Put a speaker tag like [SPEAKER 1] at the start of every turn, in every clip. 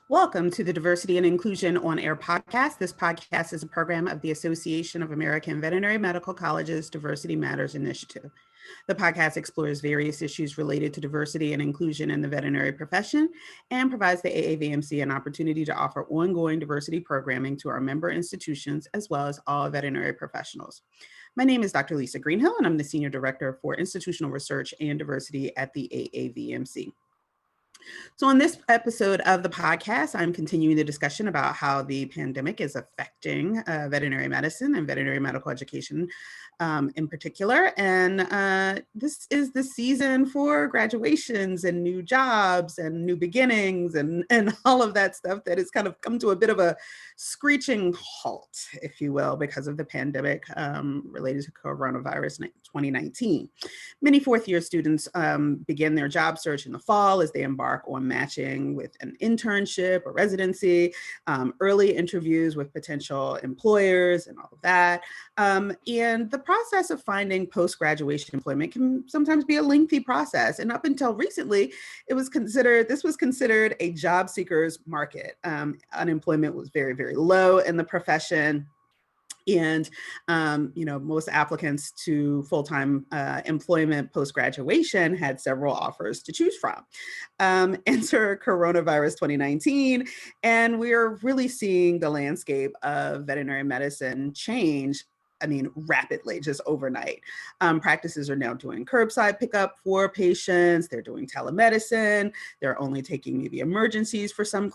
[SPEAKER 1] Welcome to the Diversity and Inclusion on Air podcast. This podcast is a program of the Association of American Veterinary Medical Colleges Diversity Matters Initiative. The podcast explores various issues related to diversity and inclusion in the veterinary profession and provides the AAVMC an opportunity to offer ongoing diversity programming to our member institutions as well as all veterinary professionals. My name is Dr. Lisa Greenhill, and I'm the Senior Director for Institutional Research and Diversity at the AAVMC. So on this episode of the podcast, I'm continuing the discussion about how the pandemic is affecting veterinary medicine and veterinary medical education in particular. And this is the season for graduations and new jobs and new beginnings and all of that stuff that has kind of come to a bit of a screeching halt, if you will, because of the pandemic related to coronavirus 2019. Many fourth-year students begin their job search in the fall as they embark on matching with an internship or residency, early interviews with potential employers and all of that. And the process of finding post-graduation employment can sometimes be a lengthy process. And up until recently, this was considered a job seeker's market. Unemployment was very, very low in the profession. And, most applicants to full-time employment post-graduation had several offers to choose from. Enter coronavirus 2019, and we're really seeing the landscape of veterinary medicine change rapidly, just overnight. Practices are now doing curbside pickup for patients. They're doing telemedicine. They're only taking maybe emergencies for some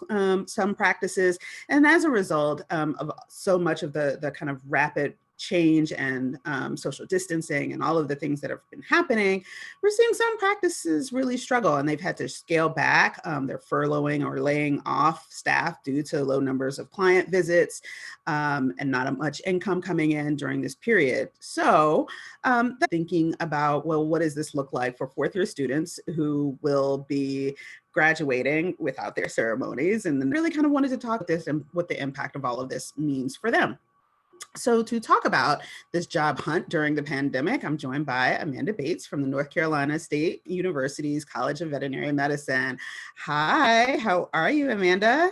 [SPEAKER 1] practices. And as a result of so much of the kind of rapid change and social distancing and all of the things that have been happening, we're seeing some practices really struggle, and they've had to scale back. They're furloughing or laying off staff due to low numbers of client visits and not much income coming in during this period. So thinking about, well, what does this look like for fourth-year students who will be graduating without their ceremonies? And then really kind of wanted to talk about this and what the impact of all of this means for them. So to talk about this job hunt during the pandemic, I'm joined by Amanda Bates from the North Carolina State University's College of Veterinary Medicine. Hi, how are you, Amanda?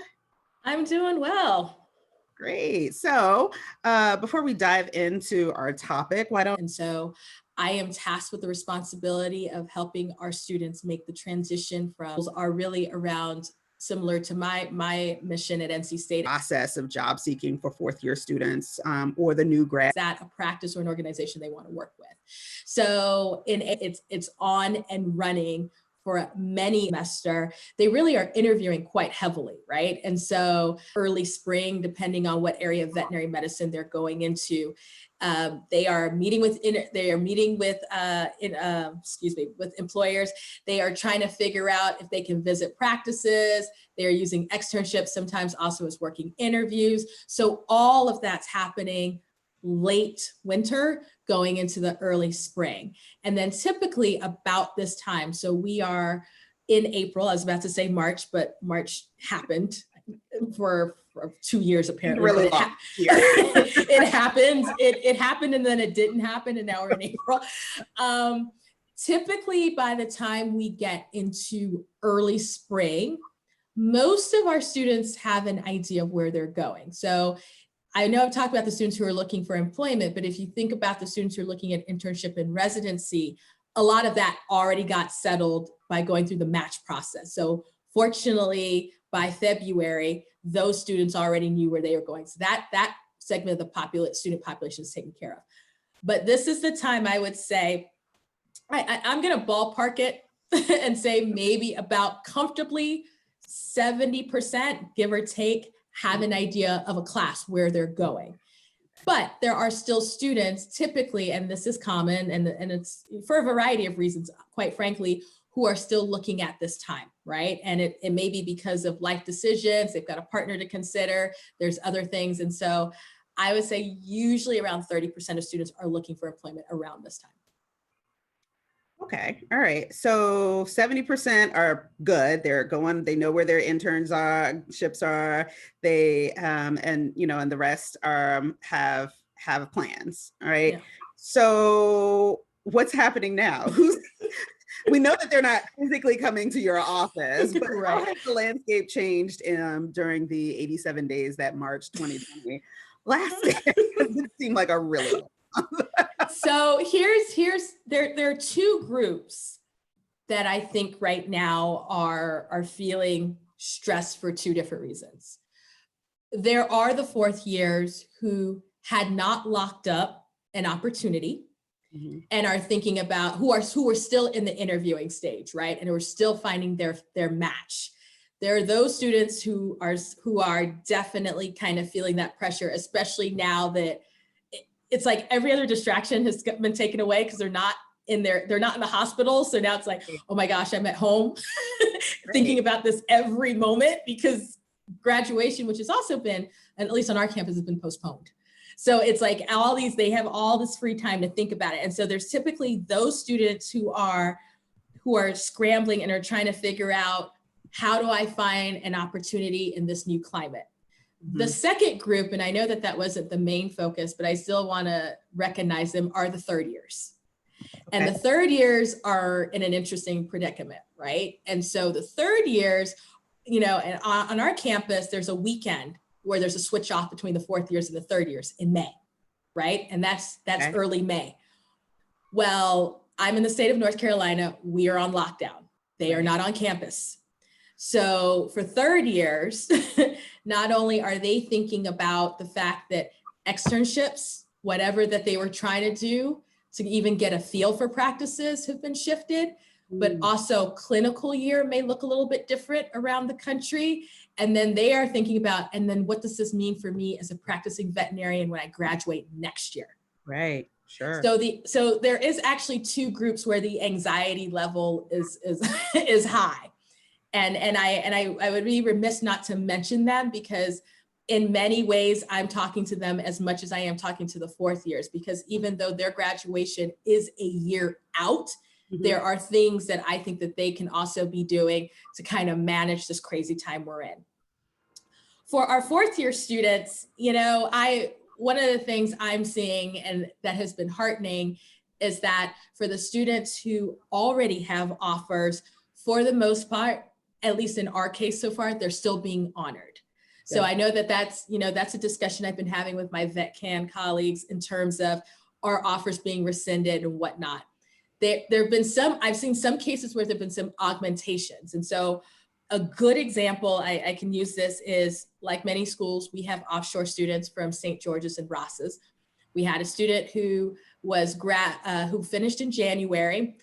[SPEAKER 2] I'm doing well.
[SPEAKER 1] Great. So before we dive into our topic,
[SPEAKER 2] So I am tasked with the responsibility of helping our students make the transition from are really around similar to my mission at NC State.
[SPEAKER 1] Process of job seeking for fourth-year students or the new grad.
[SPEAKER 2] That a practice or an organization they want to work with. So it's on and running for many semester. They really are interviewing quite heavily, right? And so early spring, depending on what area of veterinary medicine they're going into, they are meeting with employers. They are trying to figure out if they can visit practices. They are using externships, sometimes also as working interviews. So all of that's happening late winter going into the early spring. And then typically about this time, so we are in April, I was about to say March, but March happened for 2 years apparently.
[SPEAKER 1] Really long.
[SPEAKER 2] It happened. It happened and then it didn't happen, and now we're in April. Typically by the time we get into early spring, most of our students have an idea of where they're going. So I know I've talked about the students who are looking for employment, but if you think about the students who are looking at internship and residency, a lot of that already got settled by going through the match process. So fortunately, by February, those students already knew where they were going. So that segment of the student population is taken care of. But this is the time I would say, I'm going to ballpark it and say maybe about comfortably 70%, give or take, have an idea of a class where they're going. But there are still students typically, and this is common, and it's for a variety of reasons, quite frankly, who are still looking at this time, right? And it may be because of life decisions, they've got a partner to consider, there's other things. And so I would say usually around 30% of students are looking for employment around this time.
[SPEAKER 1] Okay. All right. So 70% are good. They're going, they know where their internships are. They, and the rest have plans. All right. Yeah. So what's happening now? we know that they're not physically coming to your office, but how
[SPEAKER 2] Right.
[SPEAKER 1] has the landscape changed during the 87 days that March 2020 lasted? It seemed like a really long time.
[SPEAKER 2] So there are two groups that I think right now are feeling stressed for two different reasons. There are the fourth years who had not locked up an opportunity and are thinking about who are still in the interviewing stage, right? And who are still finding their match. There are those students who are definitely kind of feeling that pressure, especially now that it's like every other distraction has been taken away because they're not in the hospital. So now it's like, oh my gosh, I'm at home thinking about this every moment because graduation, which has also been, at least on our campus, has been postponed. So it's like they have all this free time to think about it. And so there's typically those students who are scrambling and are trying to figure out, how do I find an opportunity in this new climate? The second group, and I know that wasn't the main focus, but I still want to recognize them, are the third years. And the third years are in an interesting predicament, right? And so the third years, and on our campus, there's a weekend where there's a switch off between the fourth years and the third years in May, right? And that's early May. Well, I'm in the state of North Carolina. We are on lockdown. They are not on campus. So for third years, not only are they thinking about the fact that externships, whatever that they were trying to do to even get a feel for practices have been shifted, but also clinical year may look a little bit different around the country. And then they are thinking about, and then what does this mean for me as a practicing veterinarian when I graduate next year?
[SPEAKER 1] Right, sure.
[SPEAKER 2] So there is actually two groups where the anxiety level is high. And I would be remiss not to mention them because in many ways, I'm talking to them as much as I am talking to the fourth years, because even though their graduation is a year out, there are things that I think that they can also be doing to kind of manage this crazy time we're in. For our fourth year students, one of the things I'm seeing and that has been heartening is that for the students who already have offers, for the most part, at least in our case so far, they're still being honored. So I know that's a discussion I've been having with my VetCan colleagues in terms of our offers being rescinded and whatnot. There have been I've seen some cases where there've been some augmentations. And so a good example, I can use this, is like many schools, we have offshore students from St. George's and Ross's. We had a student who was who finished in January,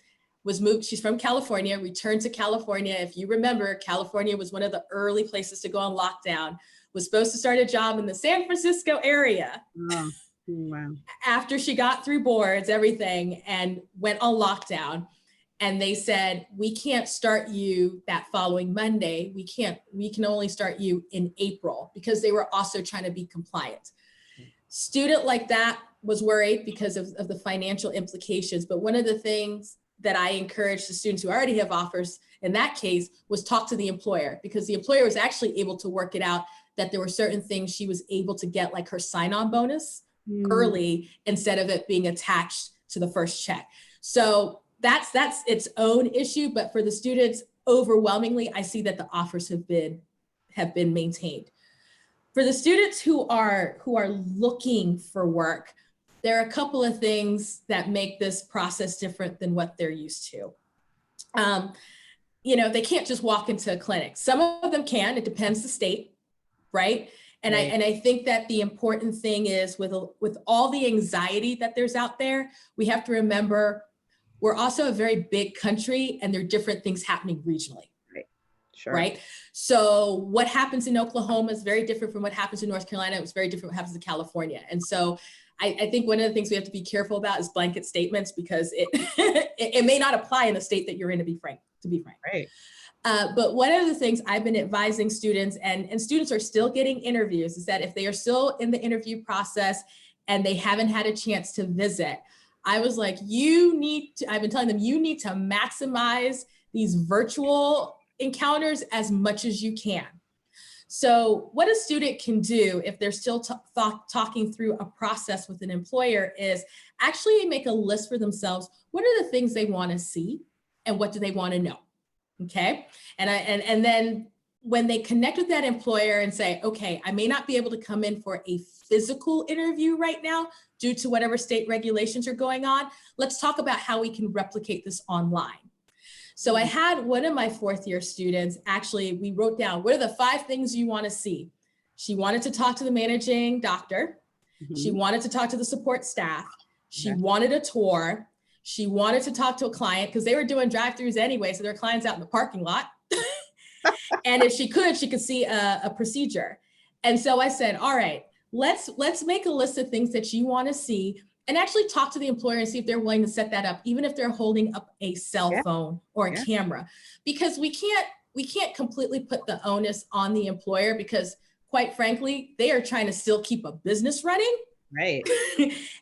[SPEAKER 2] was moved, she's from California, returned to California. If you remember, California was one of the early places to go on lockdown, was supposed to start a job in the San Francisco area.
[SPEAKER 1] Oh, wow. After
[SPEAKER 2] she got through boards, everything, and went on lockdown. And they said, we can't start you that following Monday. We can only start you in April, because they were also trying to be compliant. Student like that was worried because of the financial implications. But one of the things that I encourage the students who already have offers in that case was talk to the employer, because the employer was actually able to work it out that there were certain things she was able to get, like her sign-on bonus early instead of it being attached to the first check. So that's its own issue. But for the students, overwhelmingly, I see that the offers have been maintained. For the students who are looking for work, there are a couple of things that make this process different than what they're used to. They can't just walk into a clinic. Some of them can, it depends the state, right? And I think that the important thing is with all the anxiety that there's out there, we have to remember we're also a very big country and there are different things happening regionally.
[SPEAKER 1] Right. Sure.
[SPEAKER 2] Right. So what happens in Oklahoma is very different from what happens in North Carolina. It was very different what happens in California. And so I think one of the things we have to be careful about is blanket statements, because it may not apply in the state that you're in, to be frank.
[SPEAKER 1] Right.
[SPEAKER 2] But one of the things I've been advising students, and students are still getting interviews, is that if they are still in the interview process and they haven't had a chance to visit, I was like, I've been telling them, you need to maximize these virtual encounters as much as you can. So what a student can do if they're still talking through a process with an employer is actually make a list for themselves. What are the things they want to see? and what do they want to know? Okay. And then when they connect with that employer and say, okay, I may not be able to come in for a physical interview right now due to whatever state regulations are going on, let's talk about how we can replicate this online. So I had one of my fourth year students, actually, we wrote down, what are the 5 things you want to see? She wanted to talk to the managing doctor. She wanted to talk to the support staff. She wanted a tour. She wanted to talk to a client because they were doing drive-throughs anyway. So there are clients out in the parking lot. And if she could see a procedure. And so I said, all right, let's make a list of things that you want to see and actually talk to the employer and see if they're willing to set that up, even if they're holding up a cell phone or a camera, because we can't completely put the onus on the employer because quite frankly, they are trying to still keep a business running.
[SPEAKER 1] Right.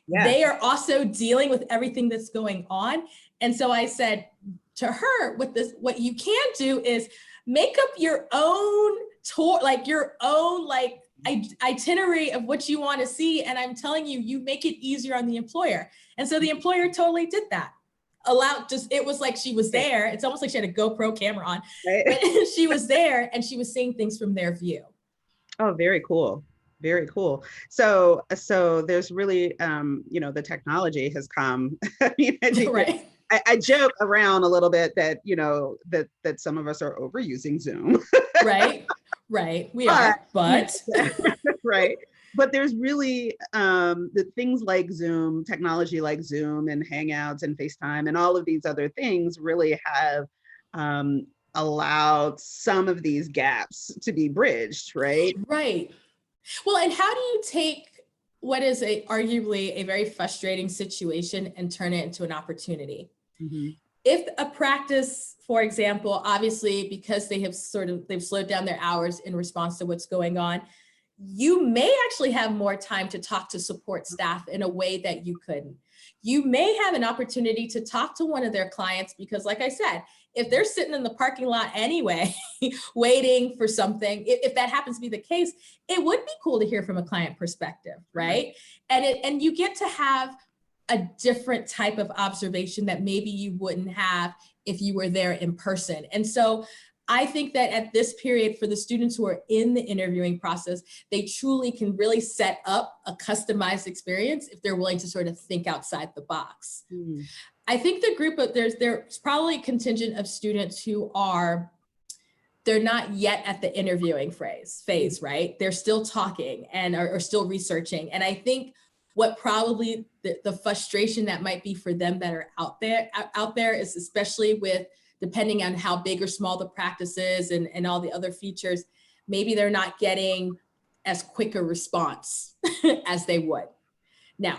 [SPEAKER 2] They are also dealing with everything that's going on. And so I said to her, what you can do is make up your own tour, like your own itinerary of what you want to see. And I'm telling you, you make it easier on the employer. And so the employer totally did that. It was like she was there. It's almost like she had a GoPro camera on, but she was there and she was seeing things from their view.
[SPEAKER 1] Oh, very cool. Very cool. So there's really, the technology has come. I mean, I think
[SPEAKER 2] right.
[SPEAKER 1] I joke around a little bit that, that some of us are overusing Zoom.
[SPEAKER 2] Right. We are, but.
[SPEAKER 1] Right. But there's really the things like Zoom, technology like Zoom and Hangouts and FaceTime and all of these other things really have allowed some of these gaps to be bridged, right?
[SPEAKER 2] Right. Well, and how do you take what is arguably a very frustrating situation and turn it into an opportunity? Mm-hmm. If a practice, for example, obviously because they've slowed down their hours in response to what's going on, you may actually have more time to talk to support staff in a way that you couldn't. You may have an opportunity to talk to one of their clients because, like I said, if they're sitting in the parking lot anyway, waiting for something, if that happens to be the case, it would be cool to hear from a client perspective, right? And you get to have a different type of observation that maybe you wouldn't have if you were there in person. And so I think that at this period, for the students who are in the interviewing process, they truly can really set up a customized experience if they're willing to sort of think outside the box. Mm-hmm. I think the group of there's probably a contingent of students who they're not yet at the interviewing phase, right? They're still talking and are still researching. And I think what probably the frustration that might be for them that are out there is, especially with depending on how big or small the practice is and all the other features, maybe they're not getting as quick a response as they would. Now,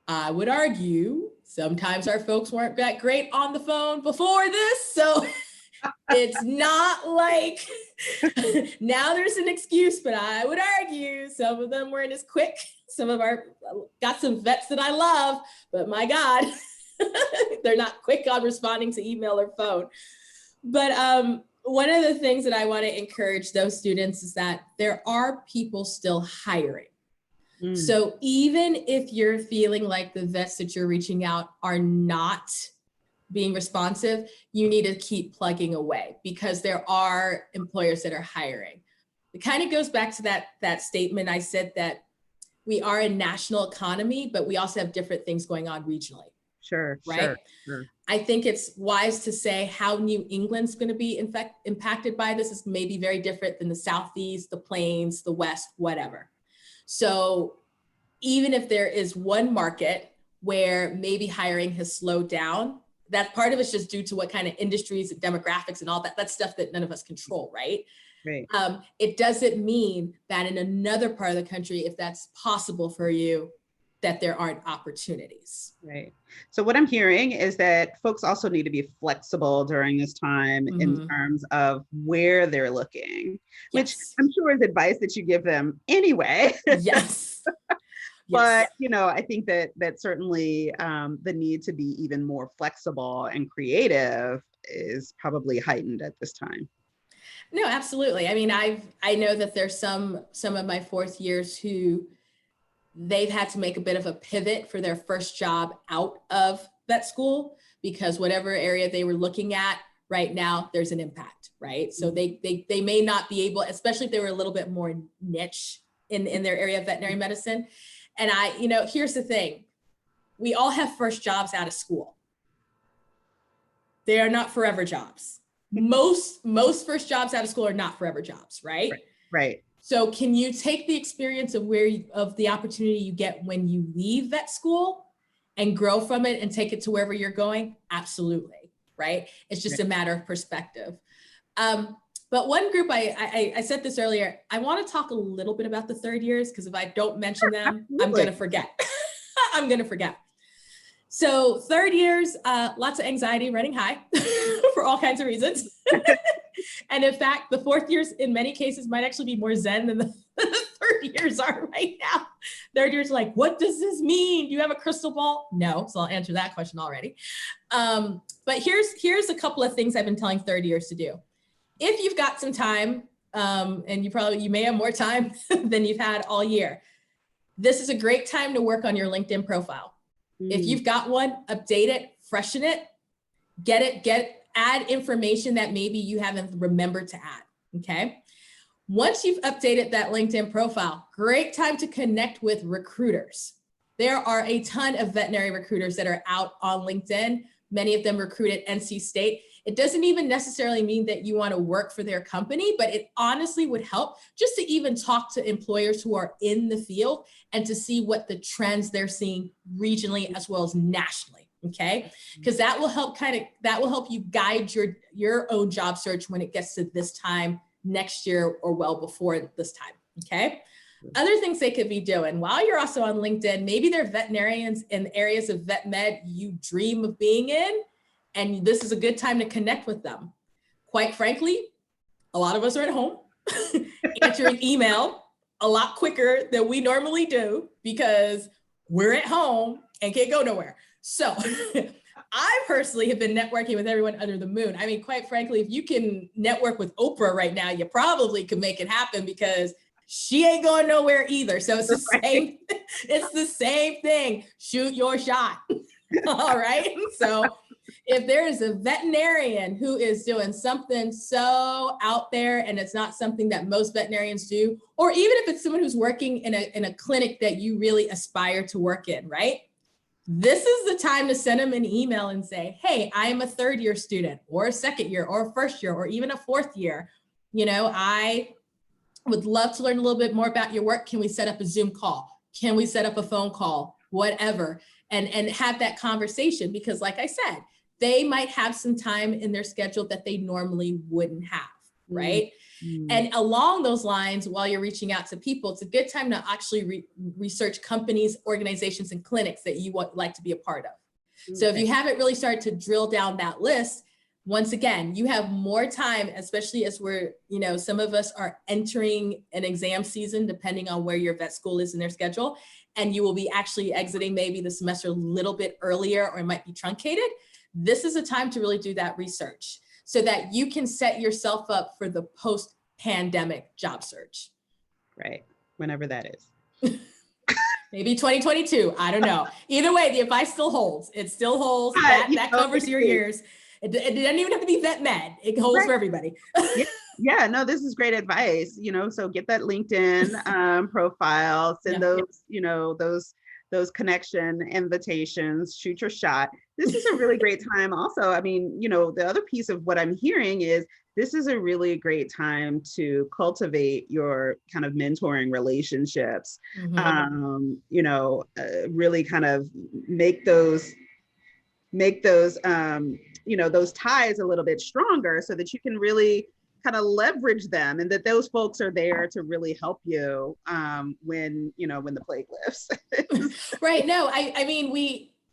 [SPEAKER 2] I would argue sometimes our folks weren't that great on the phone before this, so it's not like now there's an excuse, but I would argue some of them weren't as quick. Got some vets that I love, but my God, they're not quick on responding to email or phone. But one of the things that I want to encourage those students is that there are people still hiring. So even if you're feeling like the vets that you're reaching out are not being responsive, you need to keep plugging away because there are employers that are hiring. It kind of goes back to that statement I said that we are a national economy, but we also have different things going on regionally.
[SPEAKER 1] Sure.
[SPEAKER 2] Right. Sure. I think it's wise to say how New England's going to be impacted by this is maybe very different than the Southeast, the Plains, the West, whatever. So even if there is one market where maybe hiring has slowed down, that part of it's just due to what kind of industries and demographics and all that. That's stuff that none of us control, right?
[SPEAKER 1] Right.
[SPEAKER 2] It doesn't mean that in another part of the country, if that's possible for you, that there aren't opportunities.
[SPEAKER 1] Right. So what I'm hearing is that folks also need to be flexible during this time in terms of where they're looking, which I'm sure is advice that you give them anyway.
[SPEAKER 2] Yes.
[SPEAKER 1] But, I think that certainly the need to be even more flexible and creative is probably heightened at this time.
[SPEAKER 2] No, absolutely. I mean, I know that there's some of my fourth years who they've had to make a bit of a pivot for their first job out of vet school because whatever area they were looking at right now, there's an impact, right? So they may not be able, especially if they were a little bit more niche in their area of veterinary medicine. And here's the thing. We all have first jobs out of school. They are not forever jobs. Most first jobs out of school are not forever jobs, right?
[SPEAKER 1] Right.
[SPEAKER 2] So can you take the experience of the opportunity you get when you leave vet school and grow from it and take it to wherever you're going? Absolutely, right? It's just a matter of perspective. But one group, I said this earlier, I want to talk a little bit about the third years, because if I don't mention them, I'm going to forget. I'm going to forget. So third years, lots of anxiety running high for all kinds of reasons. And in fact, the fourth years in many cases might actually be more zen than the third years are right now. Third years like, what does this mean? Do you have a crystal ball? No, so I'll answer that question already. But here's a couple of things I've been telling third years to do. If you've got some time, and you may have more time than you've had all year, this is a great time to work on your LinkedIn profile. If you've got one, update it, freshen it, add information that maybe you haven't remembered to add, okay? Once you've updated that LinkedIn profile, great time to connect with recruiters. There are a ton of veterinary recruiters that are out on LinkedIn. Many of them recruit at NC State. It doesn't even necessarily mean that you want to work for their company, but it honestly would help just to even talk to employers who are in the field and to see what the trends they're seeing regionally as well as nationally. Okay, because that will help you guide your own job search when it gets to this time next year or well before this time. Okay. Other things they could be doing while you're also on LinkedIn, maybe they're veterinarians in areas of vet med you dream of being in, and this is a good time to connect with them. Quite frankly, a lot of us are at home answering email a lot quicker than we normally do because we're at home and can't go nowhere. So I personally have been networking with everyone under the moon. I mean, quite frankly, if you can network with Oprah right now, you probably could make it happen because she ain't going nowhere either. So it's the same thing. Shoot your shot. All right. So if there is a veterinarian who is doing something so out there and it's not something that most veterinarians do, or even if it's someone who's working in a clinic that you really aspire to work in, right? This is the time to send them an email and say, hey, I'm a third year student or a second year or a first year or even a fourth year. I would love to learn a little bit more about your work. Can we set up a Zoom call? Can we set up a phone call? Whatever. And have that conversation, because like I said, they might have some time in their schedule that they normally wouldn't have, right? And along those lines, while you're reaching out to people, it's a good time to actually research companies, organizations, and clinics that you would like to be a part of. Okay. So if you haven't really started to drill down that list, once again, you have more time, especially as some of us are entering an exam season, depending on where your vet school is in their schedule, and you will be actually exiting maybe the semester a little bit earlier, or it might be truncated. This is a time to really do that research so that you can set yourself up for the post-pandemic job search.
[SPEAKER 1] Right, whenever that is.
[SPEAKER 2] Maybe 2022, I don't know. Either way, the advice still holds. It still holds. That covers your years. It doesn't even have to be vet med. It holds for everybody.
[SPEAKER 1] Yeah, no, this is great advice. So get that LinkedIn profile, send those connection invitations, shoot your shot. This is a really great time. Also, I mean, the other piece of what I'm hearing is this is a really great time to cultivate your kind of mentoring relationships. Really kind of make those those ties a little bit stronger so that you can really kind of leverage them, and that those folks are there to really help you when the plague lifts.
[SPEAKER 2] Right. No, I mean,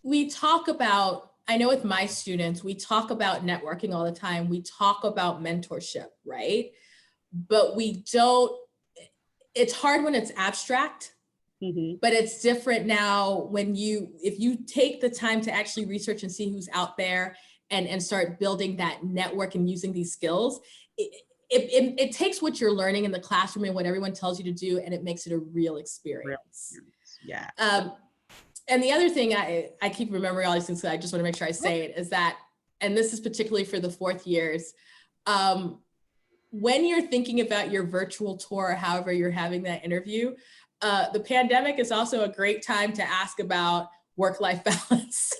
[SPEAKER 2] we talk about, I know with my students, we talk about networking all the time. We talk about mentorship, right? But it's hard when it's abstract. But it's different now if you take the time to actually research and see who's out there and start building that network and using these skills. It takes what you're learning in the classroom and what everyone tells you to do, and it makes it a real experience.
[SPEAKER 1] Yeah.
[SPEAKER 2] And the other thing I keep remembering all these things, so I just want to make sure I say it, is that, and this is particularly for the fourth years, when you're thinking about your virtual tour, however you're having that interview, the pandemic is also a great time to ask about work-life balance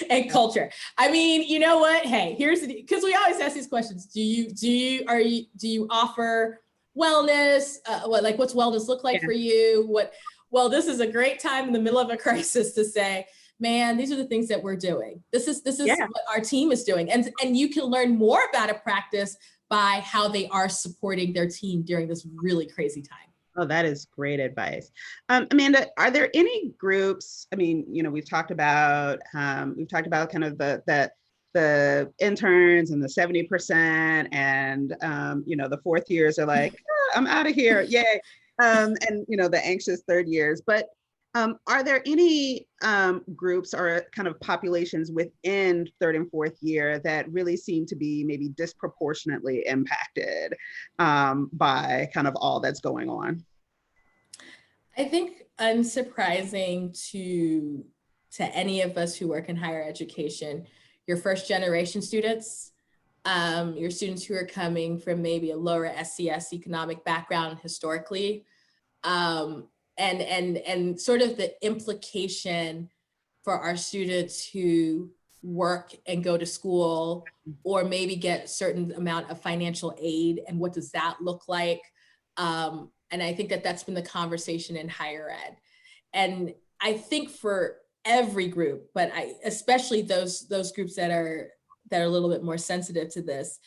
[SPEAKER 2] and culture. I mean, you know what? Hey, because we always ask these questions. Do you offer wellness? What's wellness look like for you? Well, this is a great time in the middle of a crisis to say, man, these are the things that we're doing. This is what our team is doing. And you can learn more about a practice by how they are supporting their team during this really crazy time.
[SPEAKER 1] Oh, that is great advice. Amanda, are there any groups? I mean, we've talked about kind of the interns and the 70%, and the fourth years are like, I'm out of here, yay, and the anxious third years. But are there any groups or kind of populations within third and fourth year that really seem to be maybe disproportionately impacted by kind of all that's going on?
[SPEAKER 2] I think unsurprising to any of us who work in higher education, your first generation students, your students who are coming from maybe a lower SES economic background historically, and sort of the implication for our students who work and go to school or maybe get a certain amount of financial aid, and what does that look like? And I think that that's been the conversation in higher ed. And I think for every group, but especially those groups that are a little bit more sensitive to this,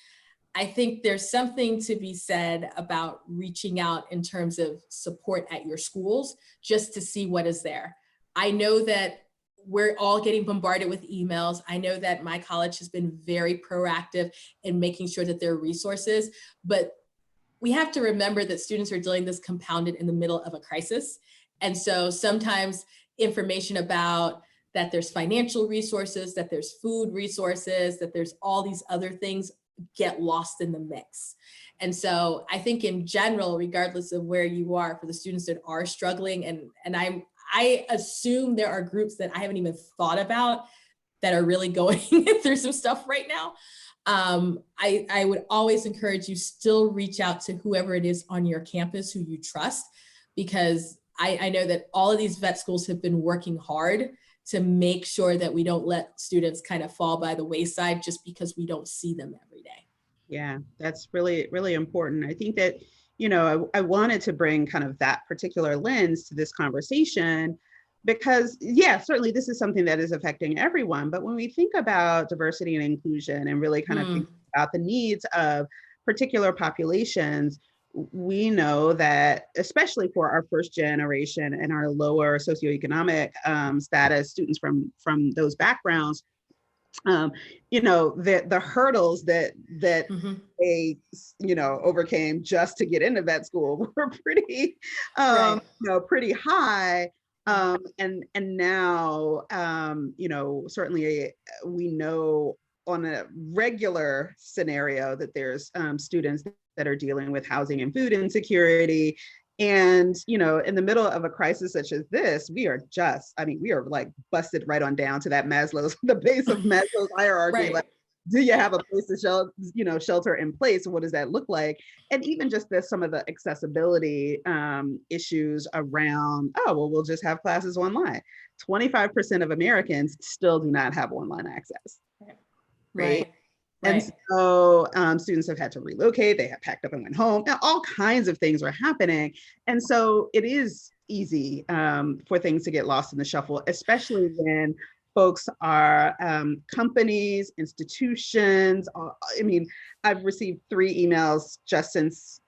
[SPEAKER 2] I think there's something to be said about reaching out in terms of support at your schools, just to see what is there. I know that we're all getting bombarded with emails. I know that my college has been very proactive in making sure that there are resources, but we have to remember that students are dealing this compounded in the middle of a crisis. And so sometimes information about that there's financial resources, that there's food resources, that there's all these other things get lost in the mix. And so I think in general, regardless of where you are, for the students that are struggling, and I assume there are groups that I haven't even thought about that are really going through some stuff right now. I would always encourage you still reach out to whoever it is on your campus who you trust, because I know that all of these vet schools have been working hard to make sure that we don't let students kind of fall by the wayside just because we don't see them every day.
[SPEAKER 1] Yeah, that's really, really important. I think that, I wanted to bring kind of that particular lens to this conversation because, certainly this is something that is affecting everyone. But when we think about diversity and inclusion and really kind of think about the needs of particular populations, we know that, especially for our first generation and our lower socioeconomic status students from those backgrounds, the hurdles that they overcame just to get into vet school were pretty pretty high, and now certainly we know on a regular scenario that there's students that are dealing with housing and food insecurity. And, in the middle of a crisis such as this, we are like busted right on down to that the base of Maslow's hierarchy. Right. Like, do you have a place to shelter in place? What does that look like? And even just some of the accessibility issues around, we'll just have classes online. 25% of Americans still do not have online access. Right. And so students have had to relocate, they have packed up and went home. Now, all kinds of things are happening. And so it is easy for things to get lost in the shuffle, especially when folks are companies, institutions. I've received 3 emails just since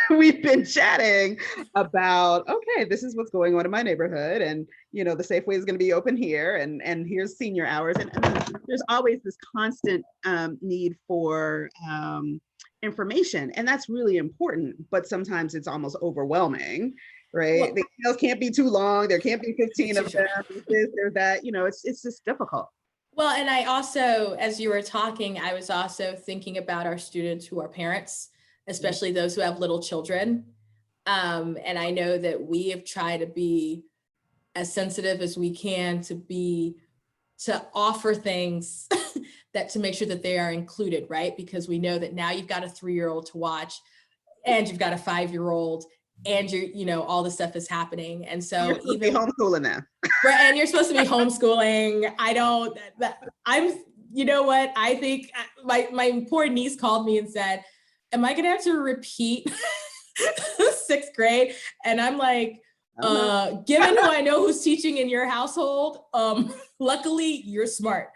[SPEAKER 1] we've been chatting about, okay, this is what's going on in my neighborhood, and the Safeway is going to be open here, and here's senior hours, and there's always this constant need for information, and that's really important, but sometimes it's almost overwhelming, right? Well, the emails can't be too long, there can't be 15 of them, this or that, it's just difficult.
[SPEAKER 2] Well, and I also, as you were talking, I was also thinking about our students who are parents, especially those who have little children. And I know that we have tried to be as sensitive as we can to offer things that to make sure that they are included, right? Because we know that now you've got a 3-year-old to watch and you've got a 5-year-old and all this stuff is happening. And so
[SPEAKER 1] even homeschooling them.
[SPEAKER 2] Right, and you're supposed to be homeschooling. You know what? I think my poor niece called me and said, am I gonna have to repeat 6th grade? And I'm like, given who I know who's teaching in your household, luckily you're smart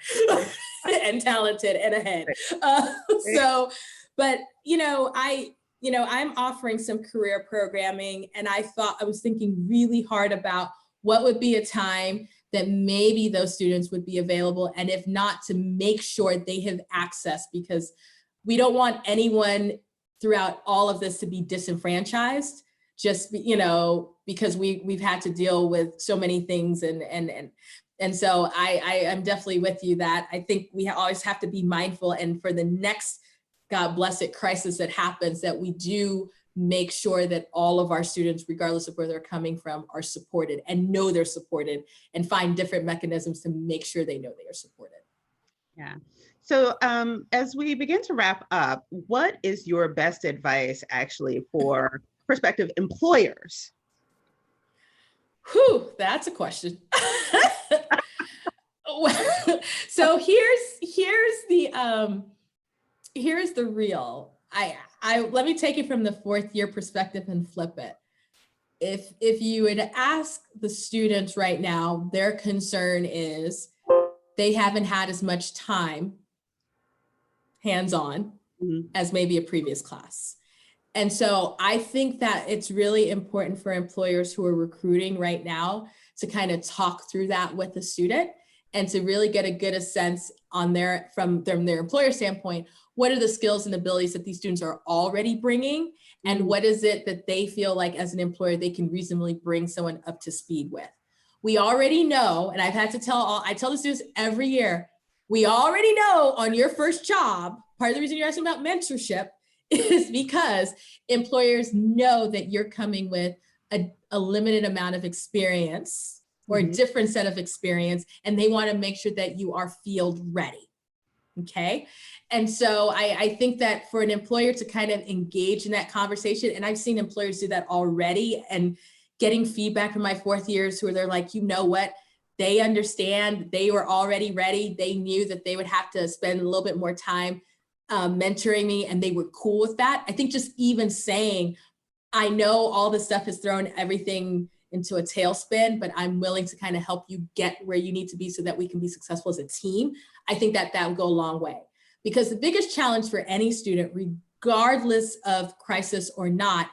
[SPEAKER 2] and talented and ahead. I'm offering some career programming, and I was thinking really hard about what would be a time that maybe those students would be available, and if not, to make sure they have access, because we don't want anyone throughout all of this to be disenfranchised, just because we've had to deal with so many things, and so I am definitely with you that I think we always have to be mindful, and for the next, God bless it, crisis that happens, that we do make sure that all of our students, regardless of where they're coming from, are supported and know they're supported, and find different mechanisms to make sure they know they are supported.
[SPEAKER 1] Yeah. So as we begin to wrap up, what is your best advice actually for prospective employers?
[SPEAKER 2] Whew, that's a question. So here's the real. Let me take it from the 4th year perspective and flip it. If you would ask the students right now, their concern is they haven't had as much time hands-on as maybe a previous class. And so I think that it's really important for employers who are recruiting right now to kind of talk through that with the student, and to really get a good sense from their employer standpoint, what are the skills and abilities that these students are already bringing, and what is it that they feel like as an employer they can reasonably bring someone up to speed with. We already know, and I've had to I tell the students every year, we already know on your first job, part of the reason you're asking about mentorship is because employers know that you're coming with a limited amount of experience, or a different set of experience, and they want to make sure that you are field ready. Okay. And so I think that for an employer to kind of engage in that conversation, and I've seen employers do that already, and getting feedback from my 4th years who they're like, you know what, they understand, they were already ready. They knew that they would have to spend a little bit more time mentoring me, and they were cool with that. I think just even saying, I know all this stuff has thrown everything into a tailspin, but I'm willing to kind of help you get where you need to be so that we can be successful as a team. I think that will go a long way, because the biggest challenge for any student, regardless of crisis or not,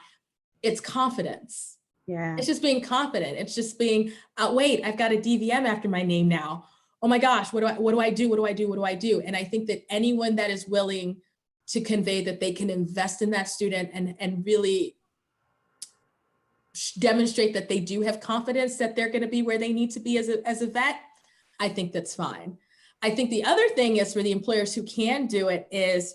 [SPEAKER 2] it's confidence.
[SPEAKER 1] Yeah.
[SPEAKER 2] It's just being confident. It's just being, wait, I've got a DVM after my name now. Oh my gosh, what do I do? What do I do? What do I do? And I think that anyone that is willing to convey that they can invest in that student and really demonstrate that they do have confidence that they're going to be where they need to be as a vet, I think that's fine. I think the other thing is, for the employers who can do it, is,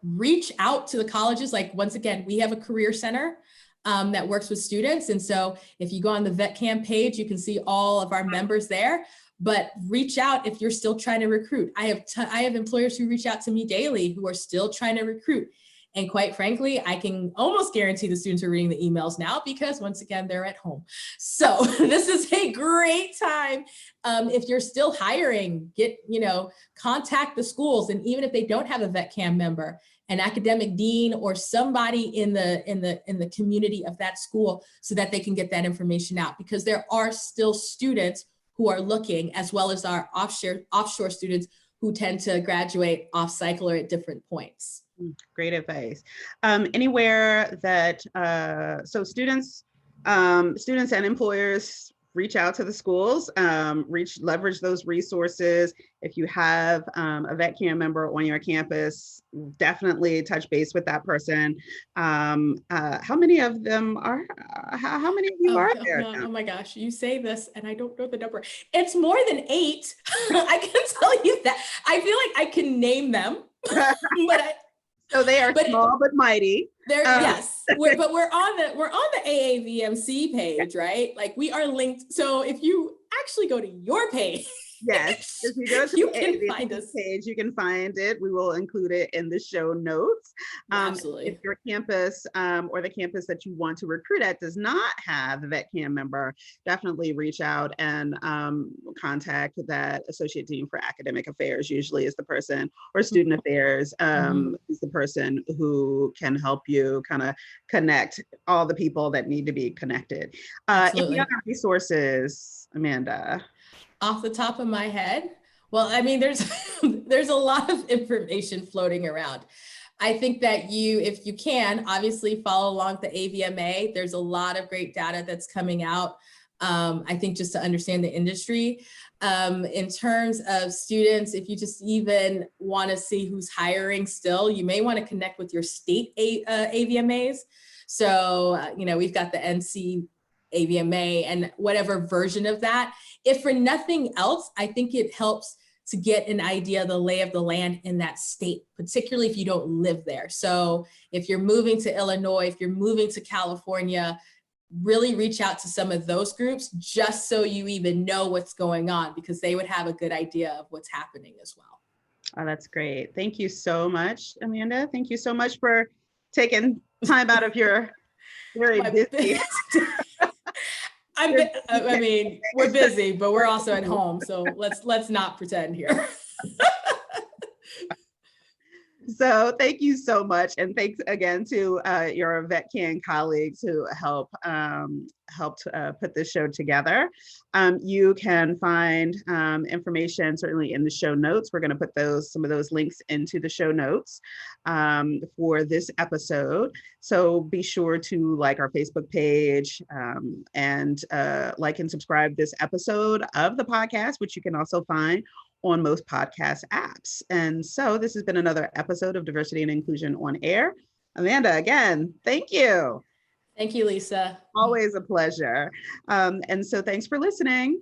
[SPEAKER 2] reach out to the colleges. Like, once again, we have a career center that works with students. And so if you go on the VetCam page, you can see all of our members there. But reach out if you're still trying to recruit. I have employers who reach out to me daily who are still trying to recruit. And quite frankly, I can almost guarantee the students are reading the emails now, because once again, they're at home. So this is a great time. If you're still hiring, contact the schools. And even if they don't have a VetCam member, an academic dean or somebody in the community of that school, so that they can get that information out, because there are still students who are looking, as well as our offshore students who tend to graduate off cycle or at different points.
[SPEAKER 1] Great advice. Anywhere that, so students and employers reach out to the schools, leverage those resources. If you have a VetCam member on your campus, definitely touch base with that person. How many of them are, how many of you are there?
[SPEAKER 2] No, oh my gosh, you say this and I don't know the number. It's more than 8. I can tell you that. I feel like I can name them, but
[SPEAKER 1] So they are
[SPEAKER 2] But-
[SPEAKER 1] small but mighty.
[SPEAKER 2] Yes, but we're on the AAVMC page, right? Like we are linked. So if you actually go to your page,
[SPEAKER 1] Yes, if you go to
[SPEAKER 2] you
[SPEAKER 1] the
[SPEAKER 2] can
[SPEAKER 1] AAVMC
[SPEAKER 2] find us.
[SPEAKER 1] page, you can find it. We will include it in the show notes.
[SPEAKER 2] Absolutely.
[SPEAKER 1] If your campus or the campus that you want to recruit at does not have a VetCam member, definitely reach out and contact that Associate Dean for Academic Affairs, usually is the person, or Student Affairs is the person who can help you kind of connect all the people that need to be connected. Any other resources, Amanda?
[SPEAKER 2] Off the top of my head, well, I mean, there's there's a lot of information floating around. I think that if you can, obviously follow along the AVMA. There's a lot of great data that's coming out. I think just to understand the industry. In terms of students, if you just even want to see who's hiring still, you may want to connect with your state AVMAs. So, we've got the NC AVMA and whatever version of that. If for nothing else, I think it helps to get an idea of the lay of the land in that state, particularly if you don't live there. So if you're moving to Illinois, if you're moving to California, really reach out to some of those groups just so you even know what's going on, because they would have a good idea of what's happening as well.
[SPEAKER 1] Oh, that's great. Thank you so much, Amanda. Thank you so much for taking time out of your very busy.
[SPEAKER 2] I mean, we're busy, but we're also at home. So let's not pretend here.
[SPEAKER 1] So thank you so much. And thanks again to your VetCan colleagues who helped put this show together. You can find information certainly in the show notes. We're going to put some of those links into the show notes for this episode. So be sure to like our Facebook page and like and subscribe this episode of the podcast, which you can also find on most podcast apps. And so this has been another episode of Diversity and Inclusion on Air. Amanda, again, thank you.
[SPEAKER 2] Thank you, Lisa.
[SPEAKER 1] Always a pleasure. And so thanks for listening.